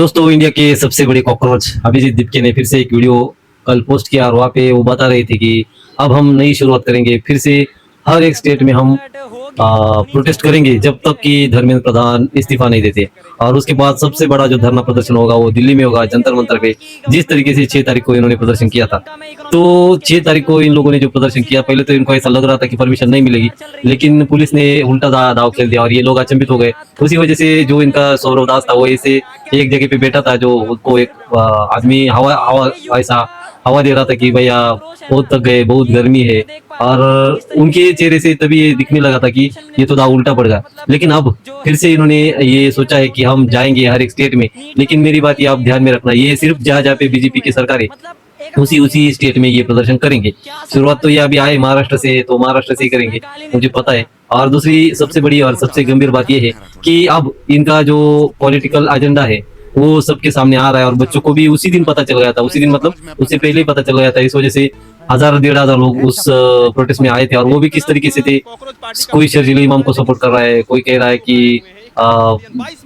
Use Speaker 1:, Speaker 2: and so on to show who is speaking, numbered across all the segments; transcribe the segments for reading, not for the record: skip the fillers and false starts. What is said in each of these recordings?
Speaker 1: दोस्तों, इंडिया के सबसे बड़े कॉकरोच अभिजीत दीपके ने फिर से एक वीडियो कल पोस्ट किया और वहाँ पे वो बता रहे थे कि अब हम नई शुरुआत करेंगे। फिर से हर एक स्टेट में हम प्रोटेस्ट करेंगे जब तक कि धर्मेंद्र प्रधान इस्तीफा नहीं देते। और उसके बाद सबसे बड़ा जो धरना प्रदर्शन होगा वो दिल्ली में होगा, जंतर मंतर पे। जिस तरीके से 6 तारीख को इन्होंने प्रदर्शन किया था, तो 6 तारीख को इन लोगों ने जो प्रदर्शन किया, पहले तो इनको ऐसा लग रहा था कि परमिशन नहीं मिलेगी, लेकिन पुलिस ने उल्टा दाव खेल दिया और ये लोग अचंभित हो गए। उसी वजह से जो इनका सौरव दास था वो ऐसे एक जगह पे बैठा था, जो उसको एक आदमी हवा हवा ऐसा हवा दे रहा था कि भैया बहुत थक गए, बहुत गर्मी है। और उनके चेहरे से तभी ये दिखने लगा था कि ये तो दाव उल्टा पड़ गया। लेकिन अब फिर से इन्होंने ये सोचा है कि हम जाएंगे हर एक स्टेट में। लेकिन मेरी बात ये आप ध्यान में रखना, ये सिर्फ जहाँ जहाँ पे बीजेपी की सरकार है उसी स्टेट में ये प्रदर्शन करेंगे। शुरुआत तो ये अभी आए महाराष्ट्र से, तो महाराष्ट्र से ही करेंगे, मुझे पता है। और दूसरी सबसे बड़ी और सबसे गंभीर बात ये है कि अब इनका जो पॉलिटिकल एजेंडा है वो सबके सामने आ रहा है और बच्चों को भी उसी दिन पता चल गया था। उसी दिन मतलब उससे पहले ही पता चल गया था। इस वजह से 1000-1500 लोग उस प्रोटेस्ट में आए थे। और वो भी किस तरीके से थे, कोई शर्जील इमाम को सपोर्ट कर रहा है, कोई कह रहा है कि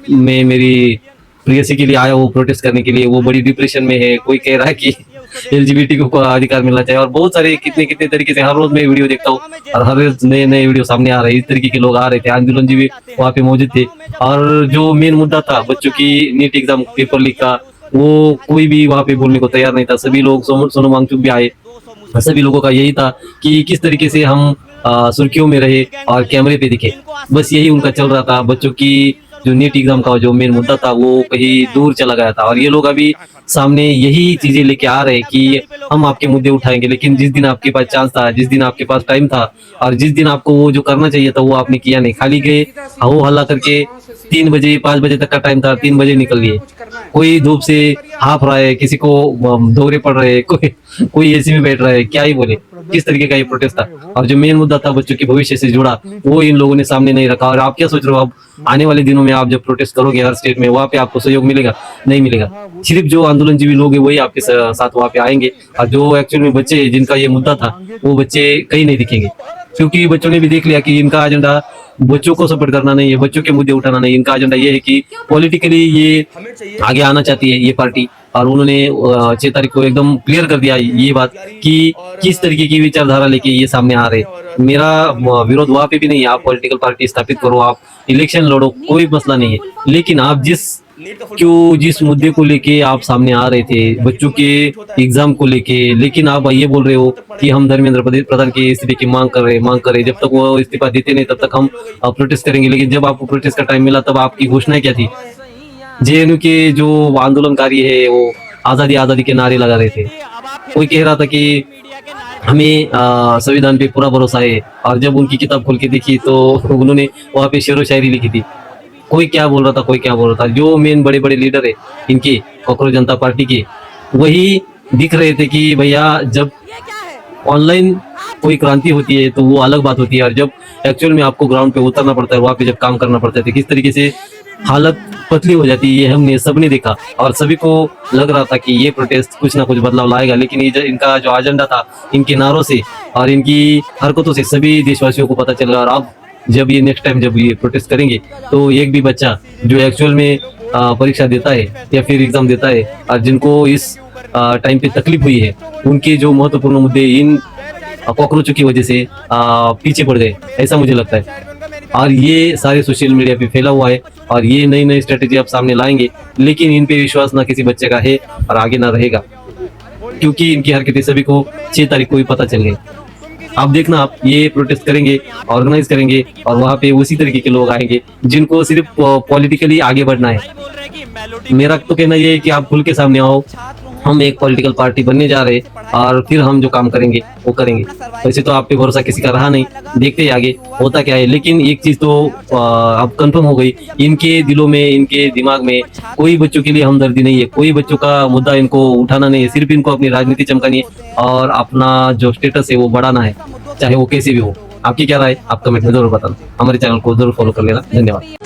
Speaker 1: मैं मेरी प्रेयसी के लिए आया हूँ प्रोटेस्ट करने के लिए, वो बड़ी डिप्रेशन में है। कोई कह रहा है कि एलजीबीटी को अधिकार मिलना चाहिए। और बहुत सारे कितने कितने तरीके से हर रोज मैं वीडियो देखता हूँ और हर रोज नए नए वीडियो सामने आ रहे हैं। इस तरीके के लोग आ रहे थे, आंदोलन जी भी वहाँ पे मौजूद थे। और जो मेन मुद्दा था बच्चों की नीट एग्जाम पेपर लीक का, वो कोई भी वहाँ पे बोलने को तैयार नहीं था। सभी लोग, सोनम वांगचुक भी आए, सभी लोगों का यही था कि किस तरीके से हम सुर्खियों में रहे और कैमरे पे दिखे। बस यही उनका चल रहा था। बच्चों की जो नीट एग्जाम का जो मेन मुद्दा था वो कहीं दूर चला गया था। और ये लोग अभी सामने यही चीजें लेके आ रहे हैं कि हम आपके मुद्दे उठाएंगे। लेकिन जिस दिन आपके पास चांस था, जिस दिन आपके पास टाइम था और जिस दिन आपको वो जो करना चाहिए था वो आपने किया नहीं, खाली गए हो हल्ला करके। 3 बजे 5 बजे तक का टाइम था, 3 बजे निकल लिए। कोई धूप से हाफ रहा है, किसी को दौरे पड़ रहे हैं, कोई एसी में बैठ रहा है, क्या ही बोले। किस तरीके का ये प्रोटेस्ट था। और जो मेन मुद्दा था बच्चों के भविष्य से जुड़ा, वो इन लोगों ने सामने नहीं रखा। और आप क्या सोच रहे हो, अब आने वाले दिनों में आप जब प्रोटेस्ट करोगे हर स्टेट में, वहाँ पे आपको सहयोग मिलेगा? नहीं मिलेगा। सिर्फ जो आंदोलनजीवी लोग हैं वही आपके साथ वहाँ पे आएंगे। और जो एक्चुअल में बच्चे जिनका ये मुद्दा था वो बच्चे कहीं नहीं दिखेंगे, क्योंकि बच्चों ने भी देख लिया कि इनका एजेंडा बच्चों को सपोर्ट करना नहीं है, बच्चों के मुद्दे उठाना नहीं। इनका एजेंडा ये है कि पॉलिटिकली ये आगे आना चाहती है ये पार्टी। और उन्होंने 6 तारीख को एकदम क्लियर कर दिया ये बात कि किस तरीके की विचारधारा लेके ये सामने आ रहे। मेरा विरोध वहाँ पे भी नहीं है, आप पॉलिटिकल पार्टी स्थापित करो, आप इलेक्शन लड़ो, कोई मसला नहीं है। लेकिन आप जिस मुद्दे को लेके आप सामने आ रहे थे, बच्चों के एग्जाम को लेके, लेकिन आप ये बोल रहे हो कि हम धर्मेंद्र प्रधान के इस्तीफे की मांग कर रहे। जब तक वो इस्तीफा देते नहीं तब तक हम प्रोटेस्ट करेंगे। लेकिन जब आपको प्रोटेस्ट का टाइम मिला तब आपकी घोषणा क्या थी? जेएनयू के जो आंदोलनकारी है वो आजादी आजादी के नारे लगा रहे थे। कोई कह रहा था कि हमें संविधान पे पूरा भरोसा है। और जब उनकी किताब खोल के देखी तो उन्होंने वहाँ पे शेरो शायरी लिखी थी। कोई क्या बोल रहा था, कोई क्या बोल रहा था। जो मेन बड़े बड़े लीडर है इनके कॉकरोच जनता पार्टी के, वही दिख रहे थे कि भैया जब ऑनलाइन कोई क्रांति होती है तो वो अलग बात होती है, और जब एक्चुअल में आपको ग्राउंड पे उतरना पड़ता है, वहाँ पे जब काम करना पड़ता है, तो किस तरीके से हालत पतली हो जाती है, ये हमने सबने देखा। और सभी को लग रहा था कि ये प्रोटेस्ट कुछ ना कुछ बदलाव लाएगा। लेकिन ये इनका जो एजेंडा था, इनके नारों से और इनकी हरकतों से सभी देशवासियों को पता चल रहा है। और अब जब ये नेक्स्ट टाइम जब ये प्रोटेस्ट करेंगे तो एक भी बच्चा जो एक्चुअल में परीक्षा देता है या फिर एग्जाम देता है और जिनको इस टाइम पे तकलीफ हुई है, उनके जो महत्वपूर्ण मुद्दे इन कॉकरोचों की वजह से पीछे पड़ गए, ऐसा मुझे लगता है। और ये सारे सोशल मीडिया पे फैला हुआ है और ये नई नई स्ट्रेटेजी आप सामने लाएंगे। लेकिन इन पे विश्वास ना किसी बच्चे का है और आगे ना रहेगा, क्योंकि इनकी हरकतें सभी को 6 तारीख को ही पता चल गई। आप देखना, आप ये प्रोटेस्ट करेंगे, ऑर्गेनाइज करेंगे और वहाँ पे उसी तरीके के लोग आएंगे जिनको सिर्फ पॉलिटिकली आगे बढ़ना है। मेरा तो कहना ये है कि आप खुल के सामने आओ, हम एक पॉलिटिकल पार्टी बनने जा रहे हैं और फिर हम जो काम करेंगे वो करेंगे। वैसे तो आप पे भरोसा किसी का रहा नहीं, देखते ही आगे होता क्या है। लेकिन एक चीज तो अब कंफर्म हो गई, इनके दिलों में, इनके दिमाग में कोई बच्चों के लिए हमदर्दी नहीं है, कोई बच्चों का मुद्दा इनको उठाना नहीं है। सिर्फ इनको अपनी राजनीति चमकानी है और अपना जो स्टेटस है वो बढ़ाना है, चाहे वो कैसे भी हो। आपकी क्या राय, आप कमेंट में जरूर बताना। हमारे चैनल को जरूर फॉलो कर लेना। धन्यवाद।